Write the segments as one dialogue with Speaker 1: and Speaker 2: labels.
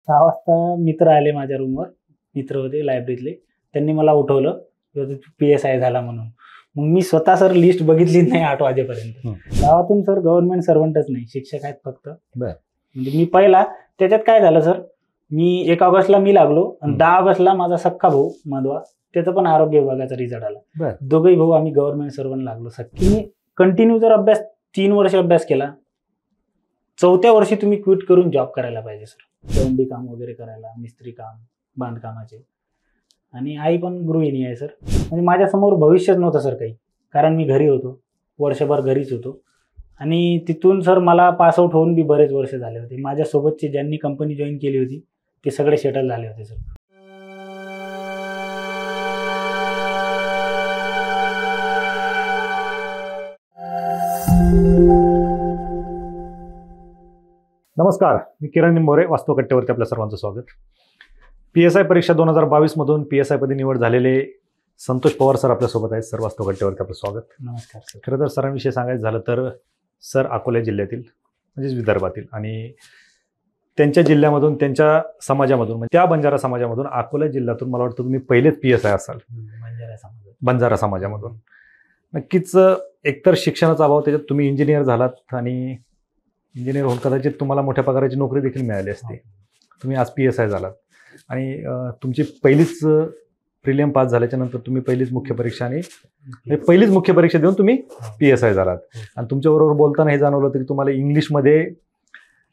Speaker 1: 6 वाजता मित्र आले माझ्या रूमवर. मित्र होते लायब्ररीतले. त्यांनी मला उठवलं, की तू पी-एस-आय झाला म्हणून. मग मी स्वतः सर लिस्ट बघितलीच नाही 8 वाजेपर्यंत. गावातून सर गव्हर्नमेंट सर्व्हंटच नाही, शिक्षक आहेत फक्त. म्हणजे मी पहिला त्याच्यात काय झालं सर, मी 1 ऑगस्टला मी लागलो आणि 10 ऑगस्टला माझा सख्खा भाऊ मधवा, त्याचा पण आरोग्य विभागाचा रिझल्ट आला. दोघेही भाऊ आम्ही गव्हर्नमेंट सर्व्हंट लागलो. सख्खी मी कंटिन्यू जर अभ्यास 3 वर्ष अभ्यास केला, 4थ्या वर्षी तुम्ही क्विट करून जॉब करायला पाहिजे सर. दौंडी काम वगैरे करायला, मिस्त्री काम, बांधकामाचे. आणि आई पण गृहिणी आहे सर. म्हणजे माझ्यासमोर भविष्यच नव्हतं सर काही, कारण मी घरी होतो, वर्षभर घरीच होतो. आणि तिथून सर मला पासआउट होऊन बी बरेच वर्ष झाले होते. माझ्यासोबतचे ज्यांनी कंपनी जॉईन केली होती ते सगळे सेटल झाले होते सर.
Speaker 2: नमस्कार, मी किरण निंबोरे, वास्तव कट्ट्यावरती आपल्या सर्वांचं स्वागत. पी-एस-आय परीक्षा 2022 मधून पी-एस-आय पदी निवड झालेले संतोष पवार सर आपल्यासोबत आहेत. सर, वास्तव कट्ट्यावरती आपलं स्वागत.
Speaker 1: नमस्कार सर.
Speaker 2: खरं तर सरांविषयी सांगायचं झालं तर सर अकोला जिल्ह्यातील म्हणजेच विदर्भातील आणि त्यांच्या जिल्ह्यामधून, त्यांच्या समाजामधून, म्हणजे त्या बंजारा समाजामधून, अकोला जिल्ह्यातून मला वाटतं तुम्ही पहिलेच पी-एस-आय असाल. बंजारा समाजामधून. नक्कीच एकतर शिक्षणाचा अभाव, त्याच्यात तुम्ही इंजिनियर झालात आणि इंजिनियर होऊन कदाचित तुम्हाला मोठ्या पगाराची नोकरी देखील मिळाली असते. तुम्ही आज पी-एस-आय झालात आणि तुमची पहिलीच प्रिलियम पास झाल्याच्या नंतर तुम्ही पहिलीच मुख्य परीक्षा आणि पहिलीच मुख्य परीक्षा देऊन तुम्ही पी-एस-आय झालात. आणि तुमच्याबरोबर बोलताना हे जाणवलं तरी तुम्हाला इंग्लिशमध्ये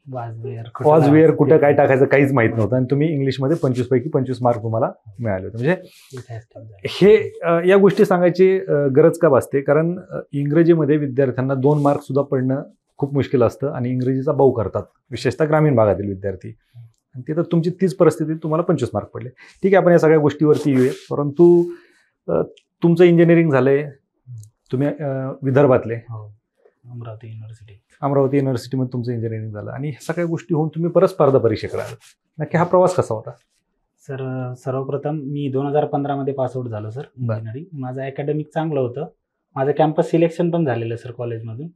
Speaker 2: वाजवेअर कुठं काय टाकायचं काहीच माहीत नव्हतं आणि तुम्ही इंग्लिशमध्ये 25 पैकी 25 मार्क तुम्हाला मिळाले होते. म्हणजे हे या गोष्टी सांगायची गरज का भासते, कारण इंग्रजीमध्ये विद्यार्थ्यांना 2 मार्क सुद्धा पडणं खूप मुश्किल असतं आणि इंग्रजीचा बाऊ करतात, विशेषतः ग्रामीण भागातील विद्यार्थी. आणि ते तर तुमची तीच परिस्थिती, तुम्हाला 25 मार्क पडले. ठीक आहे, आपण या सगळ्या गोष्टीवरती येऊया. परंतु तुमचं इंजिनिअरिंग झालंय, तुम्ही विदर्भातले अमरावती युनिव्हर्सिटीमध्ये तुमचं इंजिनिअरिंग झालं आणि ह्या सगळ्या गोष्टी होऊन तुम्ही परत स्पर्धा परीक्षेकडे आला. नक्की हा प्रवास कसा होता?
Speaker 1: सर, सर्वप्रथम मी 2015 मध्ये पासआउट झालो सर इंजिनिअरिंग. माझं अकॅडमिक चांगलं होतं. माझं कॅम्पस सिलेक्शन पण झालेलं सर कॉलेजमधून.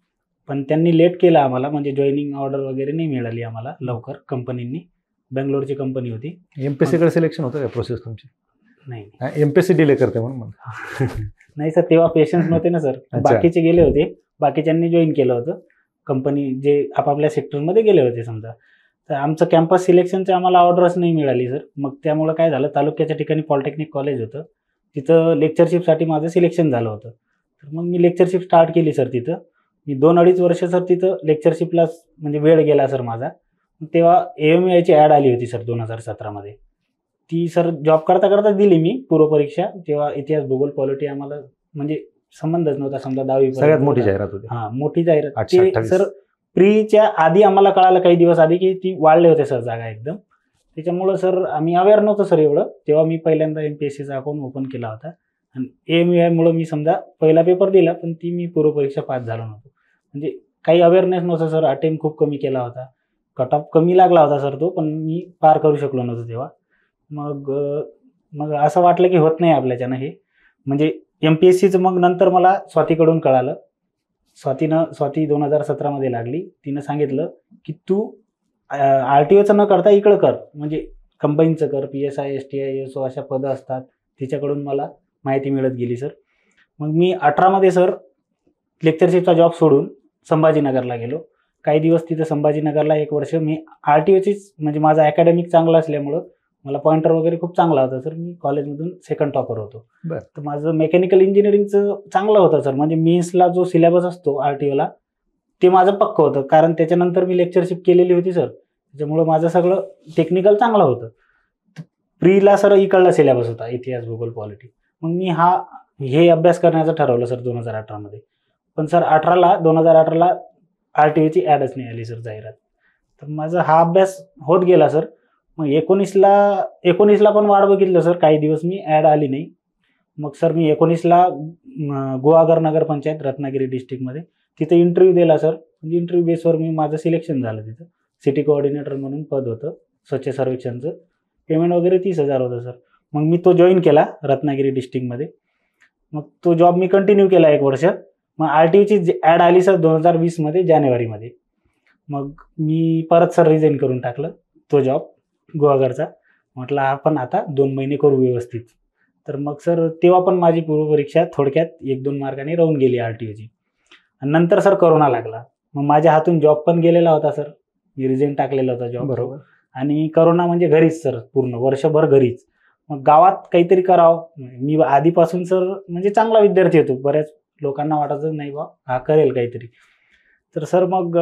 Speaker 1: पण त्यांनी लेट केलं आम्हाला, म्हणजे जॉईनिंग ऑर्डर वगैरे नाही मिळाली आम्हाला लवकर कंपनींनी. बेंगलोरची कंपनी होती.
Speaker 2: एमपीएससीकडे सिलेक्शन होतं का प्रोसेस तुमची?
Speaker 1: नाही,
Speaker 2: एमपीएससी डिले करते म्हणून.
Speaker 1: नाही सर, तेव्हा पेशन्स नव्हते ना सर. बाकीचे गेले होते, बाकीच्यांनी जॉईन केलं होतं कंपनी, जे आपापल्या सेक्टरमध्ये गेले होते समजा. तर आमचं कॅम्पस सिलेक्शनचं आम्हाला ऑर्डरच नाही मिळाली सर. मग त्यामुळं काय झालं, तालुक्याच्या ठिकाणी पॉलिटेक्निक कॉलेज होतं, तिथं लेक्चरशिपसाठी माझं सिलेक्शन झालं होतं. तर मग मी लेक्चरशिप स्टार्ट केली सर तिथं. मी 2-2.5 वर्ष सर तिथं लेक्चरशिपला म्हणजे वेळ गेला सर माझा. तेव्हा AMEIची ॲड आली होती सर 2017 मध्ये. ती सर जॉब करता करता दिली मी पूर्वपरीक्षा. तेव्हा इतिहास, भूगोल, पॉलिटी आम्हाला म्हणजे संबंधच नव्हता समजा. 10वी
Speaker 2: सगळ्यात मोठी जाहिरात होती.
Speaker 1: मोठी जाहिरात. ते सर प्रीच्या आधी आम्हाला कळालं, काही दिवस आधी, की ती वाढले होते सर जागा एकदम. त्याच्यामुळं सर आम्ही अवेअर नव्हतो सर एवढं. तेव्हा मी पहिल्यांदा MPSCचा अकाउंट ओपन केला होता आणि AMEI मी समजा पहिला पेपर दिला, पण ती मी पूर्वपरीक्षा पास झालो नव्हतो. म्हणजे काही अवेअरनेस नव्हतं सर. अटेम्प्ट खूप कमी केला होता, कट ऑफ कमी लागला होता सर तो, पण मी पार करू शकलो नव्हतो तेव्हा. मग असं वाटलं की होत नाही आपल्याच्यानं हे. म्हणजे MPSCचं मग नंतर मला स्वातीकडून कळालं. स्वाती 2017 मध्ये लागली. तिनं सांगितलं की तू RTOचं न करता इकडं कर, म्हणजे कंबाईनचं कर, PSI, STI, SO अशा पदं असतात, तिच्याकडून मला माहिती मिळत गेली सर. मग मी 18 मध्ये सर लेक्चरशिपचा जॉब सोडून संभाजीनगरला गेलो. काही दिवस तिथं संभाजीनगरला 1 वर्ष मी RTOचीच, म्हणजे माझं अकॅडमिक चांगलं असल्यामुळं मला पॉइंटर वगैरे खूप चांगला होता सर. मी कॉलेजमधून 2nd टॉपर होतो. तर माझं मेकॅनिकल इंजिनिअरिंगचं चांगलं होतं सर. म्हणजे मेन्सला जो सिलेबस असतो RTOला ते माझं पक्कं होतं, कारण त्याच्यानंतर मी लेक्चरशिप केलेली होती सर. त्याच्यामुळं माझं सगळं टेक्निकल चांगलं होतं. प्रीला सर इकडला सिलेबस होता, इतिहास, भूगोल, पॉलिटी. मग मी हे अभ्यास करण्याचं ठरवलं सर 2018 मध्ये. पण सर 2018ला RTOची ॲडच नाही आली सर, जाहिरात. तर माझा हा अभ्यास होत गेला सर. मग 19ला पण वाट बघितलं सर, काही दिवस मी ॲड आली नाही. मग सर मी 19ला गुहागर नगरपंचायत रत्नागिरी डिस्ट्रिक्टमध्ये तिथं इंटरव्ह्यू दिला सर. म्हणजे इंटरव्ह्यू बेसवर माझं सिलेक्शन झालं. तिथं सिटी कोऑर्डिनेटर म्हणून पद होतं स्वच्छ सर्वेक्षणचं. पेमेंट वगैरे 30,000 होतं सर. मग मी तो जॉईन केला रत्नागिरी डिस्ट्रिक्टमध्ये. मग तो जॉब मी कंटिन्यू केला 1 वर्ष. मग RTOची ॲड आली सर 2020 मध्ये जानेवारीमध्ये. मग मी परत सर रिझाईन करून टाकलं तो जॉब. गुहागरचा. म्हटलं आपण आता 2 महिने करू व्यवस्थित. तर मग सर तेव्हा पण माझी पूर्वपरीक्षा थोडक्यात 1-2 मार्कांनी राहून गेली RTOची. आणि नंतर सर कोरोना लागला. मग माझ्या हातून जॉब पण गेलेला होता सर. मी रिझाईन टाकलेला होता जॉब.
Speaker 2: बरोबर.
Speaker 1: आणि कोरोना म्हणजे घरीच सर, पूर्ण वर्षभर घरीच. मग गावात काहीतरी करावं. मी आधीपासून सर म्हणजे चांगला विद्यार्थी होतो. बऱ्याच लोकांना वाटायचं नाही बा हा करेल काहीतरी. तर सर मग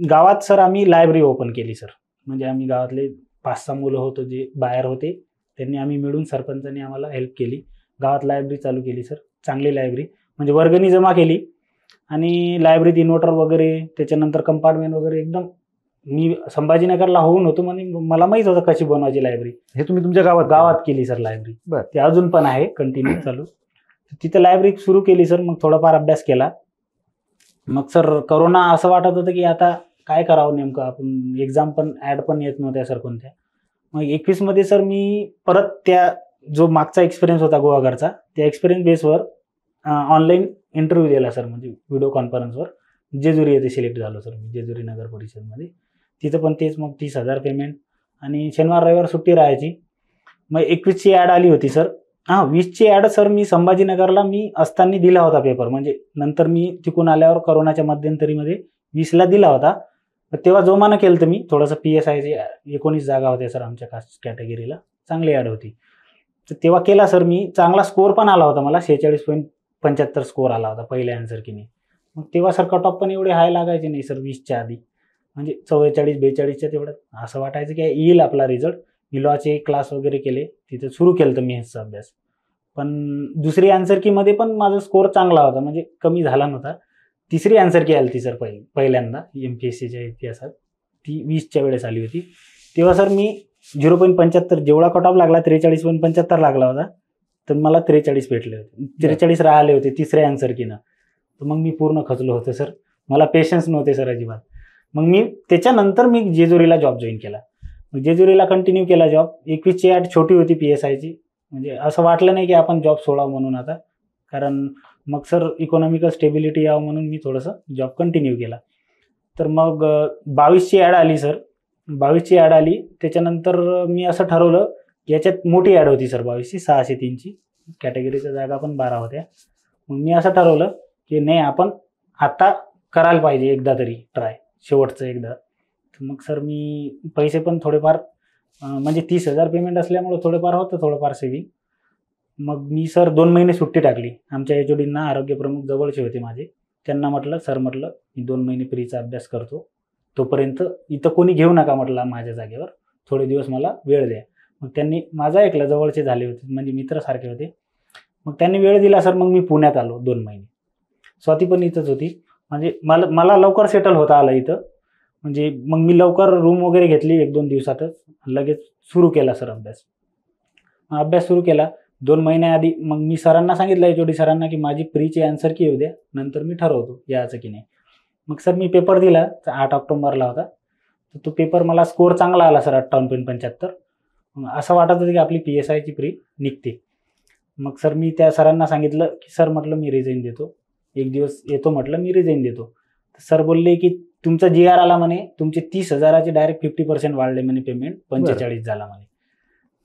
Speaker 1: गावात सर आम्ही लायब्ररी ओपन केली सर. म्हणजे आम्ही गावातले 5-6 मुलं होतो जे बाहेर होते, त्यांनी आम्ही मिळून सरपंचांनी आम्हाला हेल्प केली. गावात लायब्ररी चालू केली सर, चांगली लायब्ररी. म्हणजे वर्गणी जमा केली आणि लायब्ररीत इन्व्हर्टर वगैरे, त्याच्यानंतर कंपार्टमेंट वगैरे एकदम. मी संभाजीनगरला होऊन होतो म्हणजे मला माहीत होतं कशी बनवायची लायब्ररी.
Speaker 2: हे तुम्ही तुमच्या गावात
Speaker 1: केली सर लायब्ररी.
Speaker 2: बरं.
Speaker 1: ते अजून पण आहे कंटिन्यू चालू. तिथं लायब्ररी सुरू केली सर. मग थोडाफार अभ्यास केला. मग सर कोरोना असं वाटत होतं की आता काय करावं नेमकं, आपण एक्झाम पण ॲड पण येत नव्हत्या सर कोणत्या. मग 21 मध्ये सर मी परत त्या जो मागचा एक्सपिरियन्स होता गुहागरचा, त्या एक्सपिरियन्स बेसवर ऑनलाईन इंटरव्ह्यू दिला सर. म्हणजे व्हिडिओ कॉन्फरन्सवर. जेजुरी येथे सिलेक्ट झालो सर मी, जेजुरी नगर परिषदमध्ये. तिथं पण तेच मग 30,000 पेमेंट आणि शनिवार रविवार सुट्टी राहायची. मग 21ची ॲड आली होती सर. 20ची ॲड सर मी संभाजीनगरला मी असताना दिला होता पेपर. म्हणजे नंतर मी तिकून आल्यावर कोरोनाच्या मध्यंतरीमध्ये 20ला दिला होता. तेव्हा जोमानं केलं तर मी थोडंसं PSIचे 19 जागा होत्या सर आमच्या कास्ट कॅटेगरीला, चांगली ॲड होती. तर तेव्हा केला सर मी. चांगला स्कोअर पण आला होता मला, 46.75 स्कोअर आला होता पहिल्या आन्सर कीने. मग तेव्हा सर कट ऑफ पण एवढे हाय लागायचे नाही सर 20च्या आधी. म्हणजे 44-42च्या तेवढ्यात असं वाटायचं की येईल आपला रिझल्ट. मी लॉचे क्लास वगैरे केले, तिथे सुरू केलं तर मी ह्याचा अभ्यास. पण दुसरी आन्सर कीमध्ये पण माझा स्कोअर चांगला होता, म्हणजे कमी झाला नव्हता. तिसरी आन्सर की आली ती सर पहिल्यांदा MPSCच्या इतिहासात, ती 20च्या वेळेस आली होती. तेव्हा सर मी 0.75 जेवढा कट ऑफ लागला 43.75 लागला होता, तर मला 43 भेटले होते. 43 राहिले होते तिसऱ्या आन्सर कीनं. तर मग मी पूर्ण खचलो होतो सर. मला पेशन्स नव्हते सर अजिबात. मग मी त्याच्यानंतर मी जेजुरीला जॉब जॉईन केला. मग जेजुरीला कंटिन्यू केला जॉब. 21ची ॲड छोटी होती PSIची. म्हणजे असं वाटलं नाही की आपण जॉब सोडावं म्हणून आता, कारण मग सर इकॉनॉमिकल स्टेबिलिटी यावं म्हणून मी थोडंसं जॉब कंटिन्यू केला. तर मग 22ची ॲड आली सर. 22ची ॲड आली. त्याच्यानंतर मी असं ठरवलं, याच्यात मोठी ॲड होती सर 22ची, 603ची. कॅटेगरीच्या जागा पण 12 होत्या. मग मी असं ठरवलं की नाही, आपण आता करायला पाहिजे एकदा तरी ट्राय, शेवटचं एकदा. तर मग सर मी पैसे पण थोडेफार, म्हणजे 30,000 पेमेंट असल्यामुळे थोडंफार सेविंग. मग मी सर 2 महिने सुट्टी टाकली. आमच्या HODना आरोग्य प्रमुख जवळचे होते माझे. त्यांना म्हटलं, सर म्हटलं मी 2 महिने प्रीचा अभ्यास करतो, तोपर्यंत इथं कोणी घेऊ नका म्हटलं माझ्या जागेवर, थोडे दिवस मला वेळ द्या. मग त्यांनी माझा ऐकलं, जवळचे झाले होते म्हणजे मित्रासारखे होते. मग त्यांनी वेळ दिला सर. मग मी पुण्यात आलो 2 महिने. स्वाती पण इथंच होती. म्हणजे मला लवकर सेटल होता आलं इथं. म्हणजे मग मी लवकर रूम वगैरे घेतली 1-2 दिवसातच. लगेच सुरू केला सर अभ्यास सुरू केला. 2 महिन्याआधी मग मी सरांना सांगितलं, HOD सरांना, की माझी प्रीची आन्सर की येऊ द्या, नंतर मी ठरवतो यायचं की नाही. मग सर मी पेपर दिला, 8 ऑक्टोबरला होता. तर तो पेपर मला स्कोअर चांगला आला सर, 58.75. असं वाटत होतं की आपली PSIची प्री निघते. मग सर मी त्या सरांना सांगितलं की सर म्हटलं मी रिझाईन देतो, 1 दिवस येतो म्हटलं, मी रिझाईन देतो. सर बोलले की तुमचा GR आला म्हणे, तुमचे 30,000चे डायरेक्ट 50% वाढले म्हणे पेमेंट, 45 झाला म्हणे.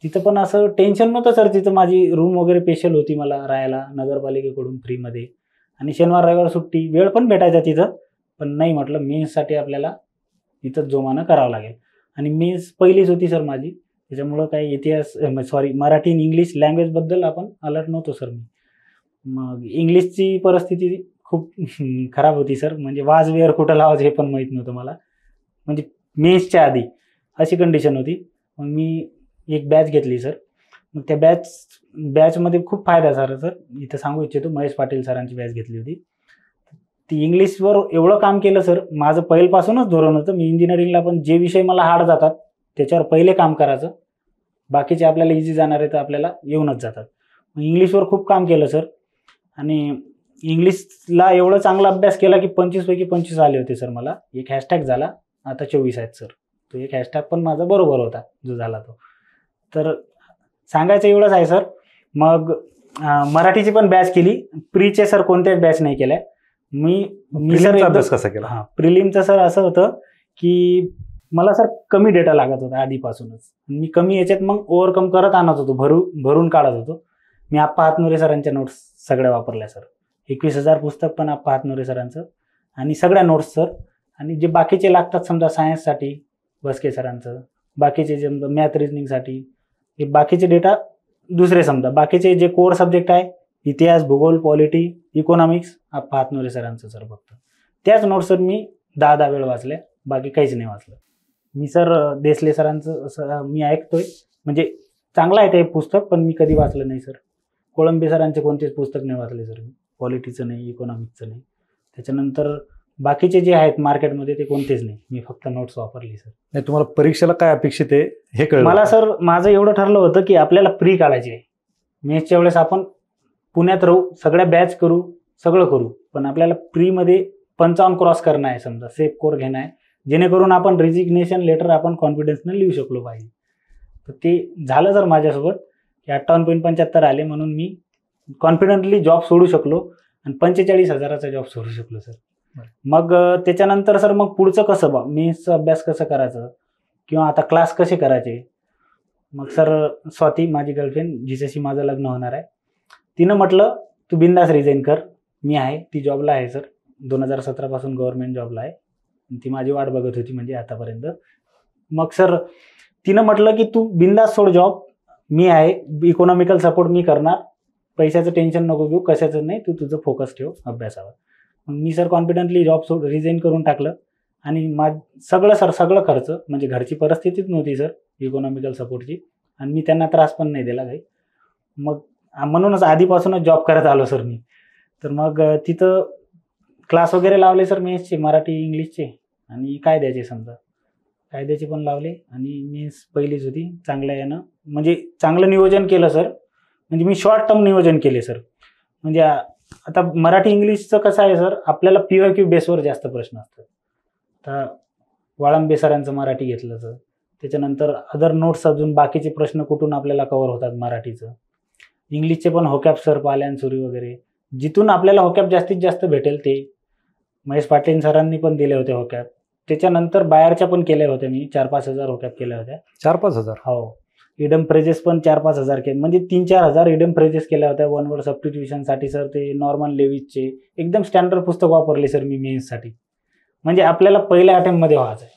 Speaker 1: तिथं पण असं टेन्शन नव्हतं सर. तिथं माझी रूम वगैरे स्पेशल होती मला राहायला नगरपालिकेकडून फ्रीमध्ये. आणि शनिवार रविवार सुट्टी, वेळ पण भेटायचा तिथं. पण नाही म्हटलं, मेन्ससाठी आपल्याला इथंच जोमानं करावं लागेल. आणि मेन्स पहिलीच होती सर माझी, त्याच्यामुळं काही मराठी आणि इंग्लिश लँग्वेजबद्दल आपण अलर्ट नव्हतो सर मी. मग इंग्लिशची परिस्थिती खूप खराब होती सर. म्हणजे वाजवेअर कुठं लावायचं हे पण माहीत नव्हतं मला, म्हणजे मेन्सच्या आधी अशी कंडिशन होती. मग मी एक बॅच घेतली सर. मग त्या बॅचमध्ये खूप फायदा सर इथं सांगू इच्छितो. महेश पाटील सरांची बॅच घेतली होती. ती इंग्लिशवर एवढं काम केलं सर. माझं पहिल्यापासूनच धोरण होतं, मी इंजिनिअरिंगला पण जे विषय मला हार्ड जातात त्याच्यावर पहिले काम करायचं, बाकीचे आपल्याला इझी जाणार आहे तर आपल्याला येऊनच जातात. मग इंग्लिशवर खूप काम केलं सर. आणि इंग्लिशला एवढं चांगला अभ्यास केला की 25 पैकी 25 आले होते सर मला. एक हॅशटॅग झाला, आता 24 आहेत सर. तो एक हॅशटॅग पण माझा बरोबर होता जो झाला तो. तर सांगायचं एवढंच आहे सर. मग मराठीची पण बॅच केली. प्रीचे सर कोणत्याच बॅच नाही केल्या. मी सर
Speaker 2: अभ्यास कसा केला?
Speaker 1: प्रिलिमचं सर असं होतं की मला सर कमी डेटा लागत होता आधीपासूनच. मी कमी याच्यात मग ओव्हरकम करत आणत होतो, भरून काढत होतो. मी आप्पा हातनुरे सरांच्या नोट्स सगळ्या वापरल्या सर. 21,000 पुस्तक पण आप्पा हातनुरे सरांचं आणि सगळ्या नोट्स सर. आणि जे बाकीचे लागतात समजा सायन्ससाठी बसके सरांचं, बाकीचे जे मॅथ रिजनिंगसाठी हे बाकीचे डेटा दुसरे, समजा बाकीचे जे कोर सब्जेक्ट आहे इतिहास, भूगोल, पॉलिटी, इकॉनॉमिक्स आप्पा हातनुरे सरांचं सर फक्त. त्याच नोट्स सर मी 10 वेळ वाचल्या, बाकी काहीच नाही वाचलं. मी सर देसले सरांचं मी ऐकतोय, म्हणजे चांगलं आहे ते पुस्तक, पण मी कधी वाचलं नाही सर. कोळंबे सरांचे कोणतेच पुस्तक नाही वाचले सर मी, पॉलिटीचं नाही, इकॉनॉमिक्सचं नाही. त्याच्यानंतर बाकीचे जे आहेत मार्केटमध्ये ते कोणतेच नाही, मी फक्त नोट्स वापरली सर.
Speaker 2: नाही, तुम्हाला परीक्षेला काय अपेक्षित आहे हे कळलं
Speaker 1: मला सर माझं एवढं ठरलं होतं की आपल्याला प्री काढायची आहे. मेसच्या वेळेस आपण पुण्यात राहू, सगळ्या बॅच करू, सगळं करू, पण आपल्याला प्रीमध्ये 55 क्रॉस करणं आहे, समजा सेफ कोर घेणं आहे, जेणेकरून आपण रेजिग्नेशन लेटर आपण कॉन्फिडन्सनं लिहू शकलो पाहिजे. तर ते झालं सर माझ्यासोबत की 58.75 आले, म्हणून मी कॉन्फिडंटली जॉब सोडू शकलो आणि 45,000चा जॉब सोडू शकलो सर. मग त्याच्यानंतर सर मग पुढचं कसं बा, मेन्सचा अभ्यास कसं करायचं किंवा आता क्लास कसे करायचे. मग सर स्वाती माझी गर्लफ्रेंड, जिच्याशी माझं लग्न होणार आहे, तिनं म्हटलं तू बिंदास रिझाईन कर, मी आहे. ती जॉबला आहे सर, 2017 पासून गव्हर्नमेंट जॉबला आहे. ती माझी वाट बघत होती म्हणजे आतापर्यंत. मग सर तिनं म्हटलं की तू बिंदास सोड जॉब, मी आहे, इकॉनॉमिकल सपोर्ट मी करणार, पैशाचं टेन्शन नको घेऊ, कशाचं नाही, तू तुझं फोकस ठेव अभ्यासावर. मग मी सर कॉन्फिडंटली जॉब रिझाईन करून टाकलं आणि सगळं खर्च, म्हणजे घरची परिस्थितीच नव्हती सर इकॉनॉमिकल सपोर्टची, आणि मी त्यांना त्रास पण नाही दिला काही. मग म्हणूनच आधीपासूनच जॉब करत आलो सर मी. तर मग तिथं क्लास वगैरे लावले सर मेन्सचे, मराठी इंग्लिशचे आणि कायद्याचे, समजा कायद्याचे पण लावले. आणि मेन्स पहिलीच होती, चांगल्या यानं म्हणजे चांगलं नियोजन केलं सर. म्हणजे मी शॉर्ट टर्म नियोजन केले सर. म्हणजे आता मराठी इंग्लिशचं कसं आहे सर, आपल्याला PYQ बेसवर जास्त प्रश्न असतात. आता वाळंबे सरांचं मराठी घेतलं सर, त्याच्यानंतर अदर नोट्स अजून बाकीचे प्रश्न कुठून आपल्याला कव्हर होतात मराठीचं. इंग्लिशचे पण होकॅप सर, पाल्यान सुरी वगैरे, जिथून आपल्याला होकॅप जास्तीत जास्त भेटेल ते महेश पाटील सरांनी पण दिले होते होकॅप. त्याच्यानंतर बाहेरच्या पण केल्या होत्या मी, 4-5 हजार होकॅप केल्या होत्या.
Speaker 2: 4-5 हजार?
Speaker 1: हो. इडम फ्रेजेस पण 4-5 हजार केले, म्हणजे 3-4 हजार इडम फ्रेजेस केल्या होत्या. 1 वर्ड सबस्टिट्यूशनसाठी सर ते नॉर्मन लेविसचे एकदम स्टँडर्ड पुस्तक वापरले सर मी मेन्ससाठी, म्हणजे आपल्याला पहिल्या अटेम्प्टमध्ये व्हायचं आहे.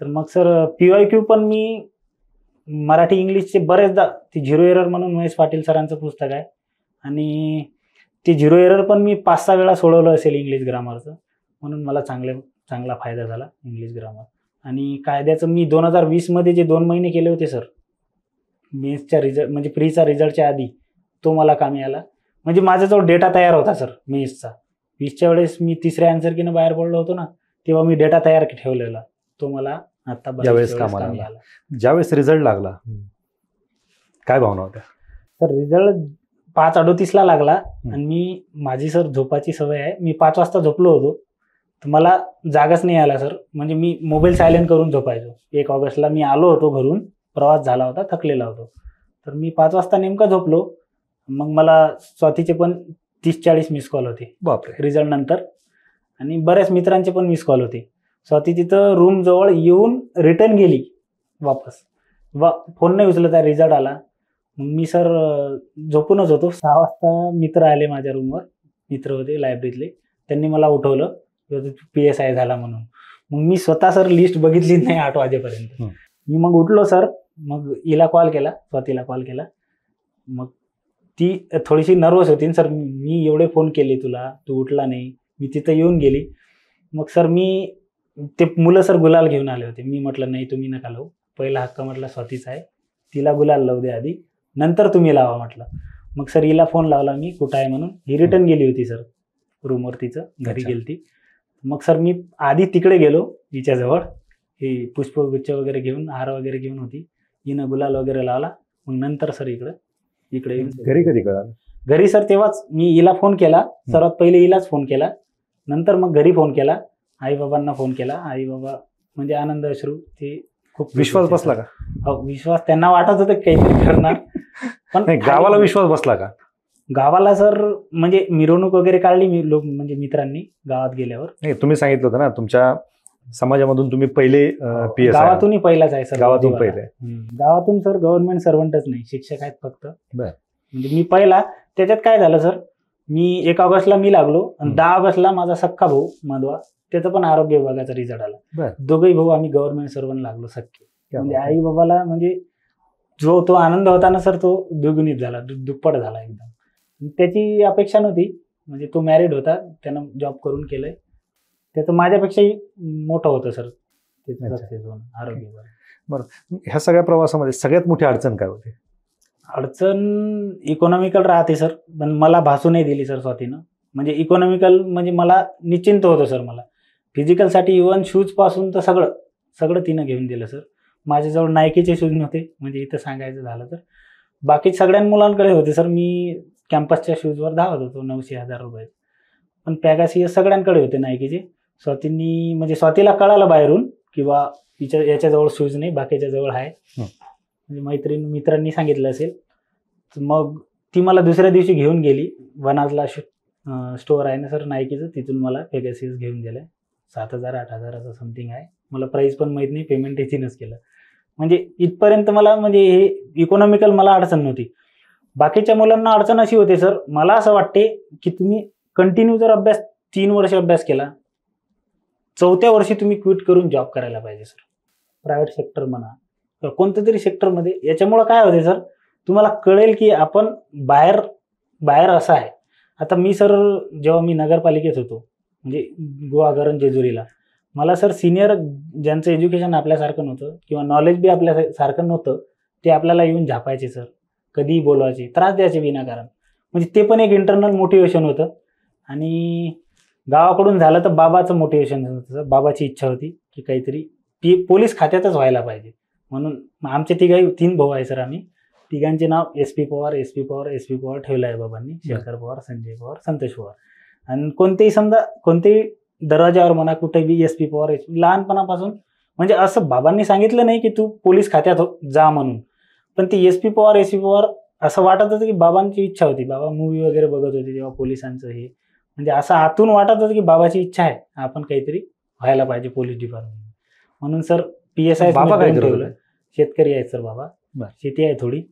Speaker 1: तर मग सर PYQ पण मी मराठी इंग्लिशचे बरेचदा, ते 0 एरर म्हणून महेश पाटील सरांचं पुस्तक आहे, आणि ते 0 एरर पण मी 5-6 वेळा सोडवलं असेल इंग्लिश ग्रामरचं, म्हणून मला चांगला फायदा झाला इंग्लिश ग्रामर. आणि कायद्याचं मी 2020 जे 2 महिने केले होते सर मेन्सच्या रिझल्ट, म्हणजे प्रीचा रिझल्टच्या आधी, तो मला कामी आला. म्हणजे माझ्याजवळ डेटा तयार होता सर मेन्सचा. 20च्या वेळेस मी 3ऱ्या आन्सर कीनं बाहेर पडलो होतो ना, तेव्हा मी डेटा तयार ठेवलेला, तो मला आता
Speaker 2: ज्यावेळेस कामाला आला. ज्यावेळेस रिझल्ट लागला काय भावना होत्या?
Speaker 1: तर रिझल्ट 5:38ला लागला, आणि माझी सर झोपाची सवय आहे, मी 5 वाजता झोपलो होतो, तर मला जागच नाही आला सर. म्हणजे मी मोबाईल सायलेंट करून झोपायचो. 1 ऑगस्टला मी आलो होतो घरून, प्रवास झाला होता, थकलेला होतो, तर मी 5 वाजता नेमका झोपलो. मग मला स्वातीचे पण 30-40 मिस कॉल होते
Speaker 2: बापरे
Speaker 1: रिझल्ट नंतर, आणि बऱ्याच मित्रांचे पण मिस कॉल होते. स्वाती तिथं रूम जवळ येऊन रिटर्न गेली वापस, फोन नाही उचलत आहे, रिझल्ट आला. मग मी सर झोपूनच होतो. 6 वाजता मित्र आले माझ्या रूमवर, मित्र होते लायब्ररीतले, त्यांनी मला उठवलं, PSI झाला म्हणून. मग मी स्वतः सर लिस्ट बघितली नाही 8 वाजेपर्यंत. मी मग उठलो सर, मग हिला कॉल केला, स्वातीला कॉल केला. मग ती थोडीशी नर्वस होती सर, मी एवढे फोन केले तुला, तू उठला नाही. मी तिथं येऊन गेली. मग सर ते मुलं सर गुलाल घेऊन आले होते. मी म्हटलं नाही तुम्ही नका लावू, पहिला हक्क म्हटलं स्वातीचा आहे, तिला गुलाल लावू दे आधी, नंतर तुम्ही लावा म्हटलं. मग सर हिला फोन लावला मी, कुठं आहे म्हणून. ही रिटर्न गेली होती सर रूमवर, तिचं घरी गेलती. मग सर मी आधी तिकडे गेलो हिच्याजवळ, ही पुष्पगुच्छ वगैरे घेऊन, हार वगैरे घेऊन होती, हिनं गुलाल वगैरे लावला. मग नंतर सर इकडे
Speaker 2: घरी कधी कळालं?
Speaker 1: घरी सर तेव्हाच मी हिला फोन केला, सर्वात पहिले हिलाच फोन केला, नंतर मग घरी फोन केला, आई बाबांना फोन केला. आई बाबा म्हणजे आनंद अश्रू, ते खूप
Speaker 2: विश्वास बसला का?
Speaker 1: हो, विश्वास त्यांना वाटत होतं काहीतरी करणार, पण
Speaker 2: गावाला विश्वास बसला का?
Speaker 1: गावाला सर म्हणजे मिरवणूक वगैरे काढली मी, लोक म्हणजे मित्रांनी गावात गेल्यावर.
Speaker 2: नाही, तुम्ही सांगितलं होतं ना तुमच्या समाजामधून तुम्ही पहिले पी एस
Speaker 1: गावातूनही पहिलाच आहे सर.
Speaker 2: गावातून पहिले.
Speaker 1: गावातून सर गव्हर्नमेंट सर्वंटच नाही, शिक्षक आहेत फक्त.
Speaker 2: बर.
Speaker 1: म्हणजे मी पहिला. त्याच्यात काय झालं सर, मी 1 ऑगस्टला मी लागलो आणि 10 ऑगस्टला माझा सख्खा भाऊ माधवा, त्याचा पण आरोग्य विभागाचा रिझल्ट आला. दोघेही भाऊ आम्ही गव्हर्नमेंट सर्वंट लागलो सख्खे. म्हणजे आई बाबाला म्हणजे जो तो आनंद होता ना सर, तो द्विगुणित झाला, दुप्पट झाला एकदम. त्याची अपेक्षा नव्हती. म्हणजे तो मॅरिड होता, त्यानं जॉब करून केलंय. त्याचं माझ्यापेक्षाही मोठं होतं सर त्याचं सक्सेस होणं आरोग्य विभाग.
Speaker 2: बरं, ह्या सगळ्या प्रवासामध्ये सगळ्यात मोठी अडचण काय होती?
Speaker 1: अडचण इकॉनॉमिकल राहते सर, पण मला भासू नाही दिली सर स्वातीनं. म्हणजे इकॉनॉमिकल म्हणजे मला निश्चिंत होतं सर. मला फिजिकलसाठी इव्हन शूज पासून तर सगळं तिनं घेऊन दिलं सर. माझ्याजवळ नायकीचे शूज नव्हते, म्हणजे इथं सांगायचं झालं तर. बाकी सगळ्या मुलांकडे होते सर. मी कॅम्पसच्या शूजवर धावत होतो 900-1000 रुपये. पण पॅगासियस सगळ्यांकडे होते नायकीचे. स्वातींनी म्हणजे स्वातीला कळालं बाहेरून की बा याच्याजवळ शूज नाही, बाकीच्या जवळ आहे. म्हणजे मित्रांनी सांगितलं असेल. मग ती मला दुसऱ्या दिवशी घेऊन गेली. वनाजला स्टोअर आहे ना सर नायकीचं, तिथून मला पॅगासियस घेऊन गेलं. 7,000-8,000 असं समथिंग आहे. मला प्राईस पण माहीत नाही, पेमेंट तिनंच केलं. म्हणजे इथपर्यंत मला म्हणजे हे इकॉनॉमिकल मला अडचण नव्हती. बाकीच्या मुलांना अडचण अशी होते सर, मला असं वाटते की तुम्ही कंटिन्यू जर 3 वर्ष अभ्यास केला, 4थ्या वर्षी तुम्ही क्विट करून जॉब करायला पाहिजे सर. प्रायव्हेट सेक्टर म्हणा किंवा कोणत्या तरी सेक्टरमध्ये. याच्यामुळं काय होते सर, तुम्हाला कळेल की आपण बाहेर असं आहे. आता मी सर जेव्हा मी नगरपालिकेत होतो, म्हणजे गुहागरण जेजुरीला, मला सर सिनियर ज्यांचं एज्युकेशन आपल्यासारखं नव्हतं किंवा नॉलेज बी आपल्यासारखं नव्हतं, ते आपल्याला येऊन झापायचे सर, कधीही बोलवायचे, त्रास द्यायचे विनाकारण. म्हणजे ते पण एक इंटरनल मोटिवेशन होतं. आणि गावाकडून झालं तर बाबाचं मोटिवेशन होतं. बाबाची इच्छा होती की काहीतरी पोलीस खात्यातच व्हायला पाहिजे. म्हणून आमचे 3 भाऊ आहे सर. आम्ही तिघांचे नाव SP पवार ठेवलं आहे बाबांनी. शंकर पवार, संजय पवार, संतोष पवार. आणि कोणतेही दरवाजावर म्हणा कुठेही SP पवार. लहानपणापासून म्हणजे असं बाबांनी सांगितलं नाही की तू पोलीस खात्यात जा म्हणून, पण ती SP पवार असं वाटत होतं की बाबांची इच्छा होती. बाबा मूवी वगैरे बघत होते तेव्हा पोलिसांचं हे, म्हणजे असं आतून वाटत होतं की बाबाची इच्छा आहे, आपण काहीतरी व्हायला पाहिजे पोलीस डिपार्टमेंट. म्हणून सर PSI ठेवलं. शेतकरी आहेत सर बाबा, शेती आहे थोडी.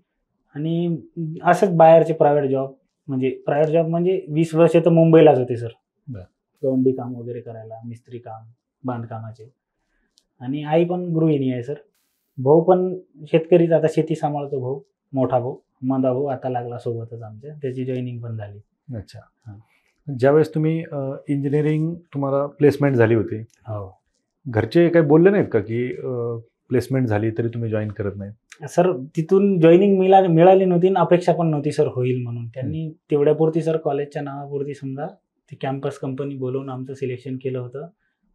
Speaker 1: आणि असंच बाहेरचे प्रायव्हेट जॉब म्हणजे 20 वर्ष तर मुंबईलाच होते सर. गवंडी काम वगैरे करायला, मिस्त्री काम, बांधकामाचे. आणि आई पण गृहिणी आहे सर. भाऊ पण शेतकरीच, आता शेती सांभाळतो भाऊ, मोठा भाऊ मंदा भाऊ आता लागला सोबतच आमच्या, त्याची जॉईनिंग पण झाली.
Speaker 2: अच्छा. ज्यावेळेस तुम्ही इंजिनिअरिंग तुम्हाला प्लेसमेंट झाली होती,
Speaker 1: हो,
Speaker 2: घरचे काही बोलले नाहीत का की प्लेसमेंट झाली तरी तुम्ही जॉईन करत नाही?
Speaker 1: सर तिथून जॉईनिंग मिळाली नव्हती आणि अपेक्षा पण नव्हती सर होईल म्हणून. त्यांनी तेवढ्यापुरती सर कॉलेजच्या नावापुरती समजा ती कॅम्पस कंपनी बोलवून आमचं सिलेक्शन केलं होतं.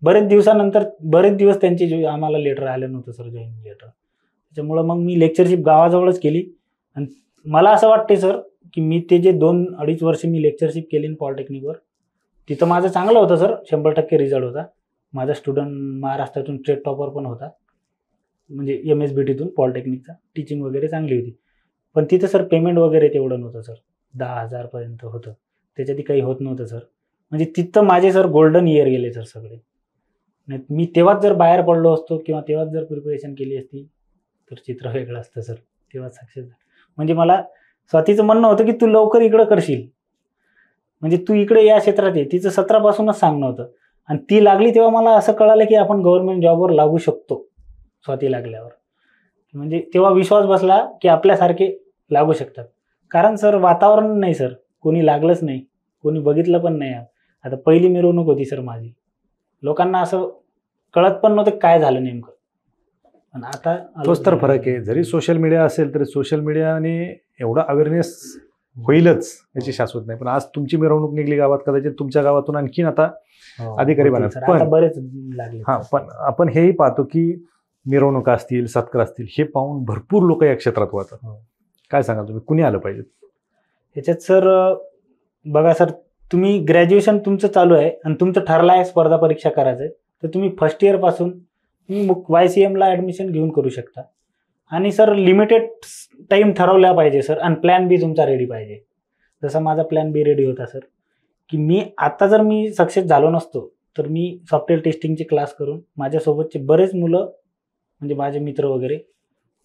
Speaker 1: बरेच दिवस त्यांची आम्हाला लेटर आलं नव्हतं सर, जॉईनिंग लेटर. त्याच्यामुळं मग मी लेक्चरशिप गावाजवळच केली. आणि मला असं वाटते सर की मी ते जे 2-2.5 वर्ष मी लेक्चरशिप केली पॉलिटेक्निकवर, तिथं माझं चांगलं होतं सर, 100% रिझल्ट होता. माझा स्टुडंट महाराष्ट्रातून स्टेट टॉपर पण होता, म्हणजे MSBTतून पॉलिटेक्निकचा. टीचिंग वगैरे चांगली होती. पण तिथं सर पेमेंट वगैरे तेवढं नव्हतं सर, 10,000 पर्यंत होतं. त्याच्यात काही होत नव्हतं सर. म्हणजे तिथं माझे सर गोल्डन इयर गेले सर सगळे. नाही मी तेव्हाच जर बाहेर पडलो असतो किंवा तेव्हाच जर प्रिपरेशन केली असती तर चित्र वेगळं असतं सर. तेव्हा सक्सेस झालं. म्हणजे मला स्वातीचं म्हणणं होतं की तू लवकर इकडं करशील, म्हणजे तू इकडे या क्षेत्रात आहे. तिचं 17 पासूनच सांगणं होतं. आणि ती लागली तेव्हा मला असं कळालं की आपण गव्हर्नमेंट जॉबवर लागू शकतो. स्वाती लागल्यावर म्हणजे तेव्हा विश्वास बसला की आपल्यासारखे लागू शकतात. कारण सर वातावरण नाही सर, कोणी लागलंच नाही, कोणी बघितलं पण नाही. आता पहिली मिरवणूक होती सर माझी, लोकांना असं कळत पण नव्हतं काय झालं नेमकं. पण आता
Speaker 2: तोच तर फरक आहे. जरी सोशल मीडिया असेल तरी सोशल मीडियाने एवढा अवेअरनेस होईलच याची शाश्वत नाही. पण आज तुमची मिरवणूक निघली गावात, कदाचित तुमच्या गावातून आणखीन आता अधिकारी बना.
Speaker 1: पण बरेच लागले.
Speaker 2: पण आपण हेही पाहतो की मिरवणुका असतील, सत्कार असतील, हे पाहून भरपूर लोक या क्षेत्रात वाहतात. काय सांगाल तुम्ही, कुणी आलं पाहिजे
Speaker 1: याच्यात? सर बघा सर, तुम्ही ग्रॅज्युएशन तुमचं चालू आहे आणि तुमचं ठरलं आहे स्पर्धा परीक्षा करायचं आहे, तर तुम्ही फर्स्ट इयर पासून तुम्ही YCMला ॲडमिशन घेऊन करू शकता. आणि सर लिमिटेड टाईम ठरवला पाहिजे सर. आणि प्लॅन बी तुमचा रेडी पाहिजे. जसा माझा प्लॅन बी रेडी होता सर, की मी आता जर मी सक्सेस झालो नसतो तर मी सॉफ्टवेअर टेस्टिंगचे क्लास करून माझ्यासोबतचे बरेच मुलं म्हणजे माझे मित्र वगैरे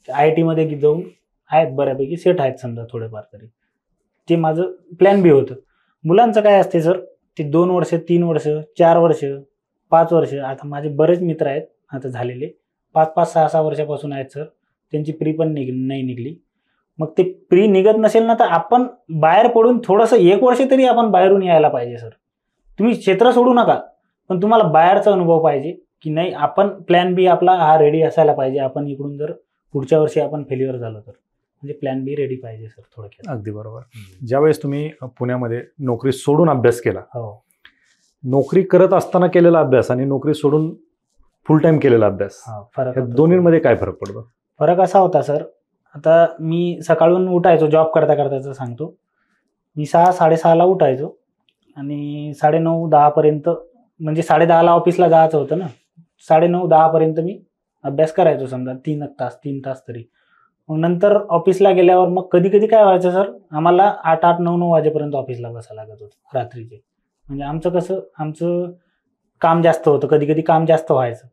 Speaker 1: IIT मध्ये जाऊन आहेत, बऱ्यापैकी सेट आहेत समजा थोडेफार तरी. ते माझं प्लॅन बी होतं. मुलांचं काय असते सर, ते 2 वर्ष 3 वर्ष 4 वर्ष 5 वर्ष, आता माझे बरेच मित्र आहेत आता झालेले 5-5 6-6 वर्षापासून आहेत सर, त्यांची प्री पण नाही निघली. मग ते प्री निघत नसेल ना, तर आपण बाहेर पडून थोडंसं 1 वर्ष तरी आपण बाहेरून यायला पाहिजे सर. तुम्ही क्षेत्र सोडू नका, पण तुम्हाला बाहेरचा अनुभव पाहिजे की नाही, आपण प्लॅन बी आपला हा रेडी असायला पाहिजे. आपण इकडून जर पुढच्या वर्षी आपण फेल्युअर झालो तर म्हणजे प्लॅन बी रेडी पाहिजे सर थोडक्यात.
Speaker 2: अगदी बरोबर. ज्यावेळेस तुम्ही पुण्यामध्ये नोकरी सोडून अभ्यास केला,
Speaker 1: हो,
Speaker 2: नोकरी करत असताना केलेला अभ्यास आणि नोकरी सोडून फुल टाइम केलेला अभ्यास,
Speaker 1: फरक
Speaker 2: या दोन्हीमध्ये काय फरक पडतो?
Speaker 1: फरक असा होता सर, आता मी सकाळून उठायचो जॉब करता करताच सांगतो, मी 6-6:30ला उठायचो आणि 9:30-10 पर्यंत, म्हणजे 10:30ला ऑफिसला जायचं होतं ना, 9:30-10 पर्यंत मी अभ्यास करायचो समजा 3 तास तरी. मग नंतर ऑफिसला गेल्यावर मग कधी कधी काय व्हायचं सर, आम्हाला 8-9 वाजेपर्यंत ऑफिसला बसायला लागत होतं रात्रीचे. म्हणजे आमचं काम जास्त होतं, कधी कधी काम जास्त व्हायचं.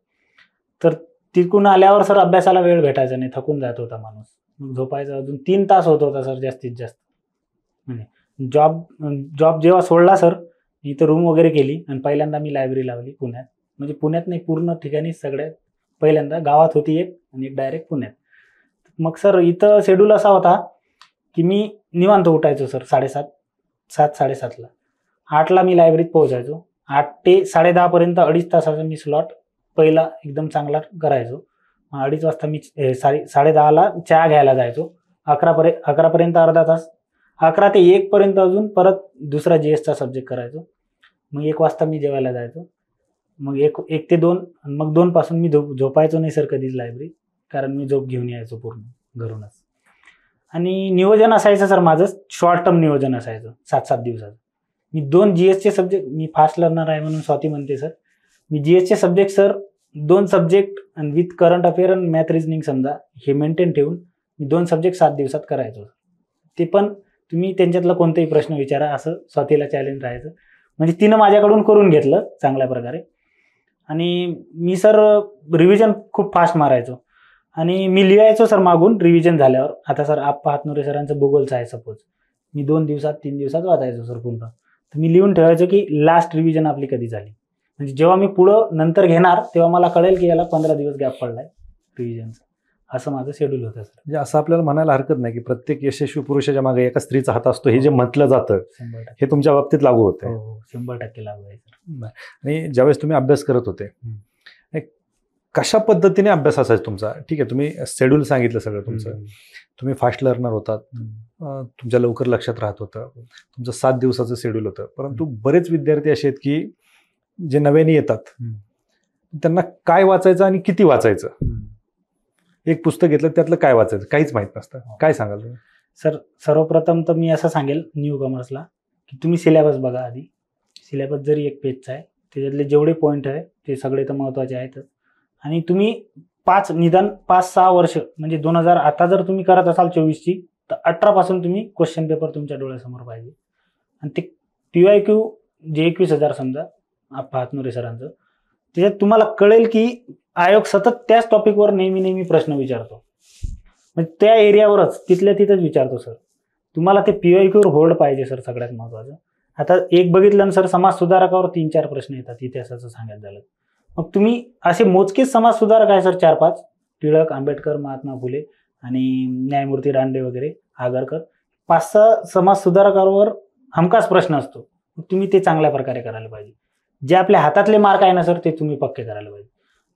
Speaker 1: तर तिकडून आल्यावर सर अभ्यासाला वेळ भेटायचा नाही, थकून जात होता माणूस. मग झोपायचं अजून 3 तास होत होता सर जास्तीत जास्त. म्हणजे जॉब जेव्हा सोडला सर, इथं रूम वगैरे केली आणि पहिल्यांदा मी लायब्ररी लावली पुण्यात. म्हणजे पुण्यात नाही, पूर्ण ठिकाणी सगळ्यात पहिल्यांदा गावात होती एक आणि एक डायरेक्ट पुण्यात. मग सर इथं शेड्यूल असा होता की मी निवांत उठायचो सर 7:30ला. 8ला मी लायब्ररीत पोहोचायचो. 8 ते 10:30 पर्यंत 2.5 तासाचा मी स्लॉट पहिला एकदम चांगला करायचो. 2:30 वाजता मी 10:30ला चहा घ्यायला जायचो. 11 पर्यंत अर्धा तास, 11 ते 1 पर्यंत अजून परत दुसरा GSचा सब्जेक्ट करायचो. मग 1 वाजता मी जेवायला जायचो. मग 1 ते 2, मग 2 पासून मी झोपायचो नाही सर कधीच लायब्ररीत, कारण मी झोप घेऊन यायचो पूर्ण घरूनच. आणि नियोजन असायचं सर माझं, शॉर्ट टर्म नियोजन असायचं 7-7 दिवसाचं. मी 2 GSचे सब्जेक्ट, मी फास्ट लर्नर आहे म्हणून स्वाती म्हणते सर, मी GSचे सब्जेक्ट सर 2 सब्जेक्ट आणि विथ करंट अफेअर आणि मॅथ रिजनिंग समजा हे मेंटेन ठेवून मी 2 सब्जेक्ट 7 दिवसात करायचो. ते पण तुम्ही त्यांच्यातला कोणताही प्रश्न विचारा असं स्वातीला चॅलेंज राहायचं. म्हणजे तिनं माझ्याकडून करून घेतलं चांगल्या प्रकारे. आणि मी सर रिव्हिजन खूप फास्ट मारायचो आणि मी लिहायचो सर मागून रिव्हिजन झाल्यावर. आता सर आप्पा हातनुरे सरांचं भूगोलचं आहे सपोज, मी 2 दिवसात 3 दिवसात वाचायचो सर पूर्ण. तर मी लिहून ठेवायचो की लास्ट रिव्हिजन आपली कधी झाली, म्हणजे जेव्हा मी पुढं नंतर घेणार तेव्हा मला कळेल की याला 15 दिवस गॅप पडलाय रिव्हिजनचा. असं माझं शेड्यूल होतं सर.
Speaker 2: म्हणजे असं आपल्याला म्हणायला हरकत नाही की प्रत्येक यशस्वी पुरुषाच्या मागे एका स्त्रीचा हात असतो, हे जे म्हटलं जातं
Speaker 1: 100%.
Speaker 2: हे तुमच्या बाबतीत लागू होतं.
Speaker 1: हो, 100% लागू आहे सर.
Speaker 2: आणि ज्यावेळेस तुम्ही अभ्यास करत होते, कशा पद्धतीने अभ्यास असायचा तुमचा? ठीक आहे, तुम्ही शेड्यूल सांगितलं सगळं तुमचं, तुम्ही फास्ट लर्नर होतात, तुमच्या लवकर लक्षात राहत होतं, तुमचं 7 दिवसाचं शेड्यूल होतं. परंतु बरेच विद्यार्थी असे आहेत की जे नव्याने येतात, त्यांना काय वाचायचं आणि किती वाचायचं, एक पुस्तक घेतलं त्यातलं काय वाचायचं काहीच माहित नसतं. काय सांगाल तुम्ही?
Speaker 1: सर सर्वप्रथम तर मी असं सांगेल न्यू कमर्सला की तुम्ही सिलेबस बघा आधी. सिलेबस जरी 1 पेजचा आहे, त्याच्यातले जेवढे पॉईंट आहे ते सगळे तर महत्त्वाचे आहेत. आणि तुम्ही निदान 5-6 वर्ष, म्हणजे 2000 आता जर तुम्ही करत असाल 24ची, तर 18 पासून तुम्ही क्वेश्चन पेपर तुमच्या डोळ्यासमोर पाहिजे. आणि ते PYQ जे 21,000 समजा आप्पा हातनुरे सरांचं, त्याच्यात तुम्हाला कळेल की आयोग सतत त्याच टॉपिकवर नेहमी प्रश्न विचारतो. म्हणजे त्या एरियावरच तिथल्या तिथंच विचारतो सर. तुम्हाला ते PYQवर होल्ड पाहिजे सर, सगळ्यात महत्त्वाचं. आता एक बघितलं ना सर, समाज सुधारकावर 3-4 प्रश्न येतात इतिहासाचं सांगायचं झालं. मग तुम्ही असे मोजकेच समाज सुधारक आहे सर 4-5, टिळक, आंबेडकर, महात्मा फुले आणि न्यायमूर्ती रानडे वगैरे, आगरकर, 5-6 समाज सुधारकावर हमखास प्रश्न असतो. मग तुम्ही ते चांगल्या प्रकारे करायला पाहिजे. जे आपल्या हातातले मार्क आहे ना सर, ते तुम्ही पक्के करायला पाहिजे.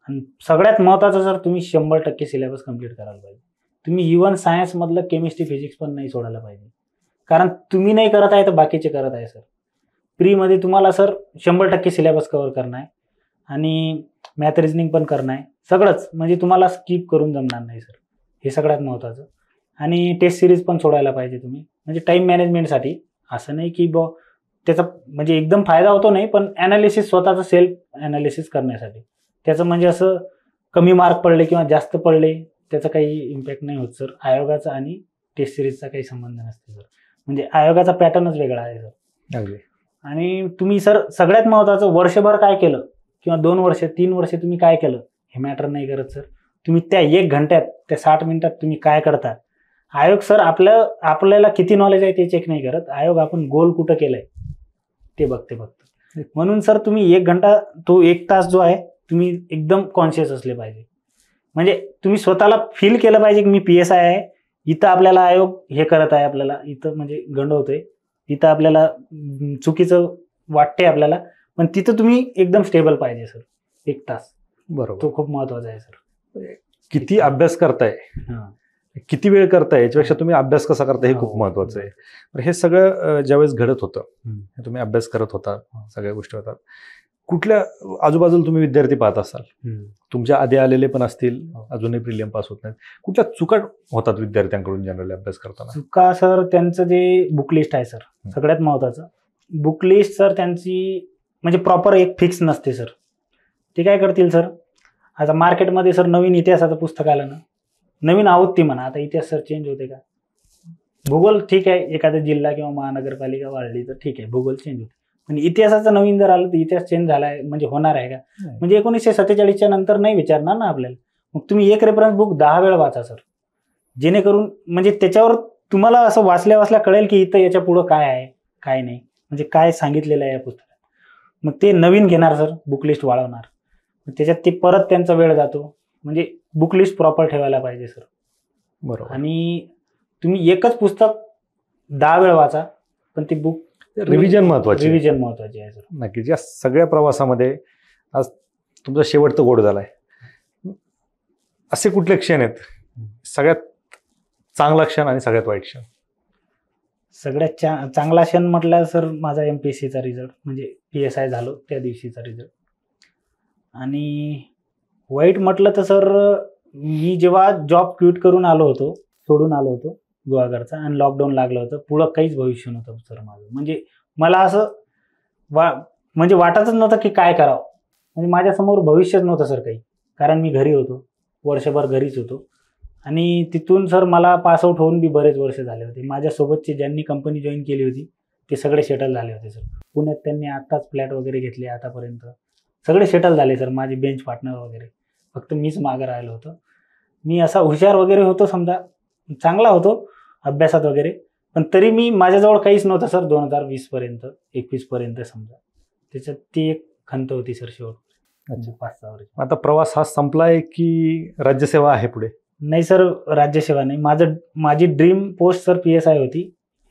Speaker 1: आणि सगळ्यात महत्त्वाचं सर, तुम्ही 100% सिलेबस कंप्लीट करायला पाहिजे. तुम्ही इव्हन सायन्समधलं केमिस्ट्री फिजिक्स पण नाही सोडायला पाहिजे, कारण तुम्ही नाही करत आहे तर बाकीचे करत आहे सर. प्रीमध्ये तुम्हाला सर 100% सिलेबस कव्हर करणं आहे आणि मॅथ रिजनिंग पण करणं आहे, सगळंच. म्हणजे तुम्हाला स्किप करून जमणार नाही सर, हे सगळ्यात महत्त्वाचं. आणि टेस्ट सिरीज पण सोडायला पाहिजे तुम्ही, म्हणजे टाईम मॅनेजमेंटसाठी. असं नाही की त्याचा म्हणजे एकदम फायदा होतो नाही, पण ॲनालिसिस, स्वतःचं सेल्फ ॲनालिसिस करण्यासाठी. त्याचं म्हणजे असं कमी मार्क पडले किंवा जास्त पडले त्याचा काही इम्पॅक्ट नाही होत सर. आयोगाचा आणि टेस्ट सिरीजचा काही संबंध नसतो सर, म्हणजे आयोगाचा पॅटर्नच वेगळा आहे सर. आणि तुम्ही सर सगळ्यात महत्त्वाचं, वर्षभर काय केलं किंवा 2 वर्ष 3 वर्ष तुम्ही काय केलं हे मॅटर नाही करत सर. तुम्ही त्या 1 घंट्यात त्या 60 मिनिटात तुम्ही काय करता. आयोग सर आपल्याला किती नॉलेज आहे ते चेक नाही करत. आयोग आपण गोल कुठं केलंय ते बघते फक्त. म्हणून सर तुम्ही 1 घंटा तो 1 तास जो आहे तुम्ही एकदम कॉन्शियस असले पाहिजे. म्हणजे तुम्ही स्वतःला फील केलं पाहिजे की मी PSI आहे. इथं आपल्याला आयोग हे करत आहे, आपल्याला इथं म्हणजे गंडवतोय, इथं आपल्याला चुकीचं वाटते आपल्याला, पण तिथं तुम्ही एकदम स्टेबल पाहिजे सर. 1 तास
Speaker 2: बरोबर.
Speaker 1: तो खूप महत्वाचा आहे सर.
Speaker 2: किती अभ्यास करताय, किती वेळ करताय याच्यापेक्षा तुम्ही अभ्यास कसा करताय हे खूप महत्वाचं आहे. तर हे सगळं ज्यावेळेस घडत होतं, तुम्ही अभ्यास करत होता, सगळ्या गोष्टी होतात, कुठल्या आजूबाजूला तुम्ही विद्यार्थी पाहत असाल, तुमच्या आधी आलेले पण असतील, अजूनही प्रिलियम पास होत नाहीत, कुठल्या चुका होतात विद्यार्थ्यांकडून जनरली अभ्यास करताना?
Speaker 1: चुका सर त्यांचं जे बुक लिस्ट आहे सर, सगळ्यात महत्वाचं बुक लिस्ट सर त्यांची म्हणजे प्रॉपर एक फिक्स नसते सर. ते काय करतील सर, आता मार्केटमध्ये सर नवीन इतिहासाचं पुस्तक आलं ना, नवीन आवृत्ती म्हणा, आता इतिहास सर चेंज होते का, भूगोल ठीक आहे, एखादा जिल्हा किंवा महानगरपालिका वाढली तर ठीक आहे, भूगोल चेंज होते, पण इतिहासाचं नवीन जर आलं तर इतिहास चेंज झालाय म्हणजे होणार आहे का? म्हणजे 1947च्या नंतर नाही विचारणार ना आपल्याला. मग तुम्ही एक रेफरन्स बुक 10 वेळा वाचा सर, जेणेकरून म्हणजे त्याच्यावर तुम्हाला असं वाचल्या कळेल की इथं याच्या पुढं काय आहे काय नाही, म्हणजे काय सांगितलेलं आहे या पुस्तकात. मग ते नवीन घेणार सर, बुक लिस्ट वाढवणार, त्याच्यात ते परत त्यांचा वेळ जातो. म्हणजे बुक लिस्ट प्रॉपर ठेवायला पाहिजे सर.
Speaker 2: बरोबर.
Speaker 1: आणि तुम्ही एकच पुस्तक 10 वेळ वाचा, पण ती बुक
Speaker 2: रिव्हिजन महत्वाची
Speaker 1: आहे सर.
Speaker 2: नक्कीच. या सगळ्या प्रवासामध्ये आज तुमचा शेवटचा गोड झालाय, असे कुठले क्षण आहेत सगळ्यात चांगला क्षण आणि सगळ्यात वाईट क्षण?
Speaker 1: सगळ्यात चांगला क्षण म्हटलं सर माझा MPSCचा रिझल्ट, म्हणजे PSI झालो त्या दिवशीचा रिझल्ट. आणि वाईट म्हटलं तर सर मी जेव्हा जॉब क्विट करून आलो होतो, सोडून आलो होतो गुहागरचा, आणि लॉकडाऊन लागलं होतं, पुढं काहीच भविष्य नव्हतं सर माझं. म्हणजे मला असं म्हणजे वाटतच नव्हतं की काय करावं, म्हणजे माझ्यासमोर भविष्यच नव्हतं सर काही, कारण मी घरी होतो, वर्षभर घरीच होतो. आणि तिथून सर मला पासआउट होऊन बी बरेच वर्ष झाले होते. माझ्यासोबतचे ज्यांनी कंपनी जॉईन केली होती ते सगळे सेटल झाले होते सर. पुण्यात त्यांनी आत्ताच फ्लॅट वगैरे घेतले, आतापर्यंत सगळे सेटल झाले सर, माझे बेंच पार्टनर वगैरे. फक्त मीच मागं राहिलो होतो. मी असा हुशार वगैरे होतो, समजा चांगला होतो अभ्यासात वगैरे, पण तरी मी माझ्याजवळ काहीच नव्हतं सर 2020 पर्यंत 21 पर्यंत समजा. त्याच्यात ती एक खंत होती सर शेवट. 5-6 वर्ष.
Speaker 2: आता प्रवास हा संपलाय की राज्यसेवा आहे पुढे?
Speaker 1: नाही सर, राज्यसेवा नाही. माझी ड्रीम पोस्ट सर PSI होती.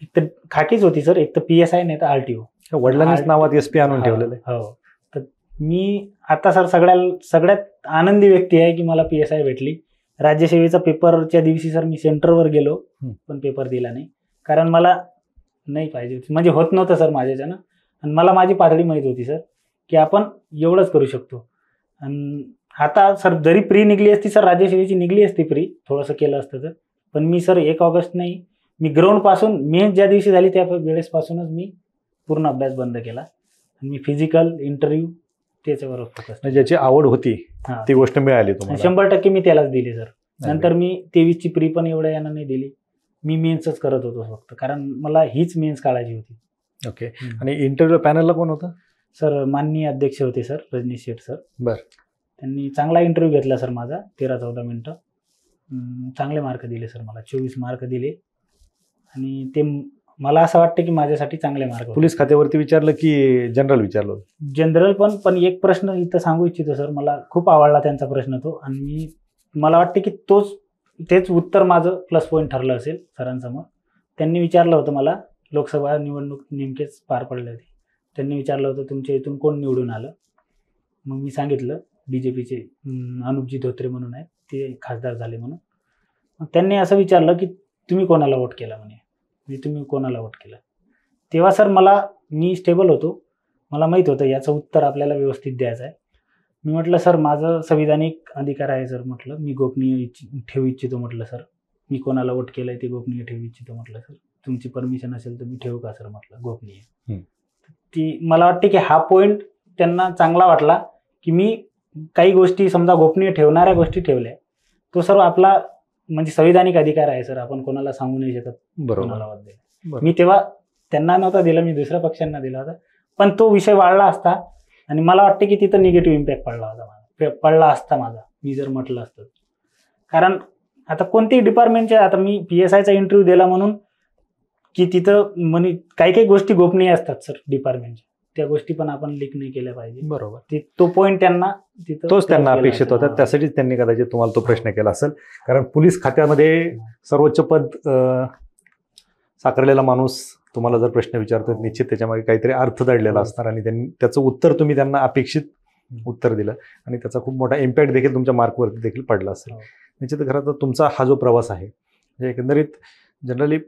Speaker 1: एक तर खाकीच होती सर, एक तर PSI नाही तर RTO.
Speaker 2: वडिलांनीच नावात SP आणून ठेवलेलं आहे.
Speaker 1: हो. तर मी आता सर सगळ्यात आनंदी व्यक्ती आहे की मला PSI भेटली. राज्यसेवेचा पेपरच्या दिवशी सर मी सेंटरवर गेलो, पण पेपर दिला नाही, कारण मला नाही पाहिजे, म्हणजे होत नव्हतं सर माझ्याच्यानं. आणि मला माझी पातळी माहीत होती सर की आपण एवढंच करू शकतो. आणि आता सर जरी प्री निघली असती सर, राज्यसेवेची निघली असती प्री, थोडंसं केलं असतं तर, पण मी सर 1 ऑगस्ट नाही, मी ग्राउंडपासून मेन ज्या दिवशी झाली त्या वेळेसपासूनच मी पूर्ण अभ्यास बंद केला. आणि मी फिजिकल इंटरव्ह्यू त्याच्यावर फोकस.
Speaker 2: ज्याची आवड होती ती गोष्ट मिळाली तुम्हाला?
Speaker 1: 100% मी त्यालाच दिली सर. नंतर मी 23ची प्री पण एवढ्या यानं नाही दिली, मी मेन्सच करत होतो फक्त, कारण मला हीच मेन्स काढायची होती.
Speaker 2: ओके. आणि इंटरव्ह्यू पॅनलला कोण होतं
Speaker 1: सर? माननीय अध्यक्ष होते सर, रजनीश शेठ सर.
Speaker 2: बरं.
Speaker 1: त्यांनी चांगला इंटरव्ह्यू घेतला सर माझा, 13-14 मिनिटं. चांगले मार्क दिले सर मला, 24 मार्क दिले. आणि ते मला असं वाटतं की माझ्यासाठी चांगले मार्क.
Speaker 2: पोलीस खात्यावरती विचारलं की जनरल विचारलं?
Speaker 1: जनरल पण एक प्रश्न इथं सांगू इच्छितो सर, मला खूप आवडला त्यांचा प्रश्न तो, आणि मला वाटते की तेच उत्तर माझं प्लस पॉईंट ठरलं असेल सरांसमोर. त्यांनी विचारलं होतं मला, लोकसभा निवडणूक नेमकेच पार पडले होते, त्यांनी विचारलं होतं तुमच्या इथून कोण निवडून आलं. मग मी सांगितलं BJPचे अनुपजी धोत्रे म्हणून आहेत, ते खासदार झाले म्हणून. मग त्यांनी असं विचारलं की तुम्ही कोणाला वोट केला म्हणे, तुम्ही कोणाला वोट केलं. तेव्हा सर मी स्टेबल होतो, मला माहीत होतं याचं उत्तर आपल्याला व्यवस्थित द्यायचं आहे. मी म्हटलं सर माझं संविधानिक अधिकार आहे सर, म्हटलं मी गोपनीय ठेवू इच्छितो, म्हटलं सर मी कोणाला वोट केलंय ते गोपनीय ठेवू इच्छितो, म्हटलं सर तुमची परमिशन असेल तर मी ठेवू का सर, म्हटलं गोपनीय. ती मला वाटते की हा पॉईंट त्यांना चांगला वाटला की मी काही गोष्टी समजा गोपनीय ठेवणाऱ्या गोष्टी ठेवल्या. तो सर्व आपला म्हणजे संविधानिक अधिकार आहे सर, आपण कोणाला सांगू नाही शकत कोणाला वोट द्यायला. मी तेव्हा त्यांना नव्हता दिला, मी दुसऱ्या पक्षांना दिला होता, पण तो विषय वाढला असता आणि मला वाटतं की तिथं निगेटिव्ह इम्पॅक्ट पडला असता माझा, मी जर म्हटलं असतं. कारण आता कोणतेही डिपार्टमेंटचे, आता मी PSIचा इंटरव्ह्यू दिला म्हणून की तिथं म्हणे काही काही गोष्टी गोपनीय असतात सर डिपार्टमेंटच्या, त्या गोष्टी पण आपण लीक नाही केल्या पाहिजे.
Speaker 2: बरोबर,
Speaker 1: तो पॉईंट त्यांना तिथं
Speaker 2: तोच त्यांना अपेक्षित होता, त्यासाठीच त्यांनी कदाचित तुम्हाला तो प्रश्न केला असेल. कारण पोलीस खात्यामध्ये सर्वोच्च पद साकारलेला माणूस तुम्हाला जर प्रश्न विचारतो, निश्चित त्याच्यामागे काहीतरी अर्थ दडलेला असणार आणि त्यांनी त्याचं उत्तर तुम्ही त्यांना अपेक्षित उत्तर दिलं आणि त्याचा खूप मोठा इम्पॅक्ट देखील तुमच्या मार्कवरती देखील पडला असेल. निश्चित खरं तर तुमचा हा जो प्रवास आहे म्हणजे एकंदरीत जनरली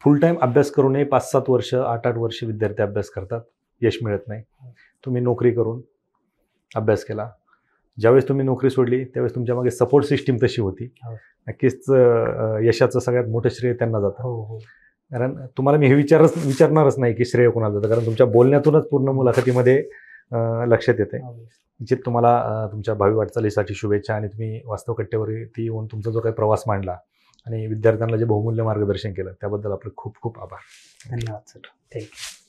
Speaker 2: फुल टाईम अभ्यास करूनही 5-7 वर्ष 8-8 वर्ष विद्यार्थी अभ्यास करतात, यश मिळत नाही. तुम्ही नोकरी करून अभ्यास केला, ज्यावेळेस तुम्ही नोकरी सोडली त्यावेळेस तुमच्या मागे सपोर्ट सिस्टीम तशी होती. नक्कीच यशाचं सगळ्यात मोठं श्रेय त्यांना जातं. कारण तुम्हाला मी हे विचारणारच नाही की श्रेय कोणाला जातं, कारण तुमच्या बोलण्यातूनच पूर्ण मुलाखतीमध्ये लक्षात येते. निश्चित तुम्हाला तुमच्या भावी वाटचालीसाठी शुभेच्छा आणि तुम्ही वास्तव कट्ट्यावरती येऊन तुमचा जो काही प्रवास मांडला आणि विद्यार्थ्यांना जे बहुमूल्य मार्गदर्शन केलं त्याबद्दल आपले खूप खूप आभार.
Speaker 1: धन्यवाद सर. थँक्यू.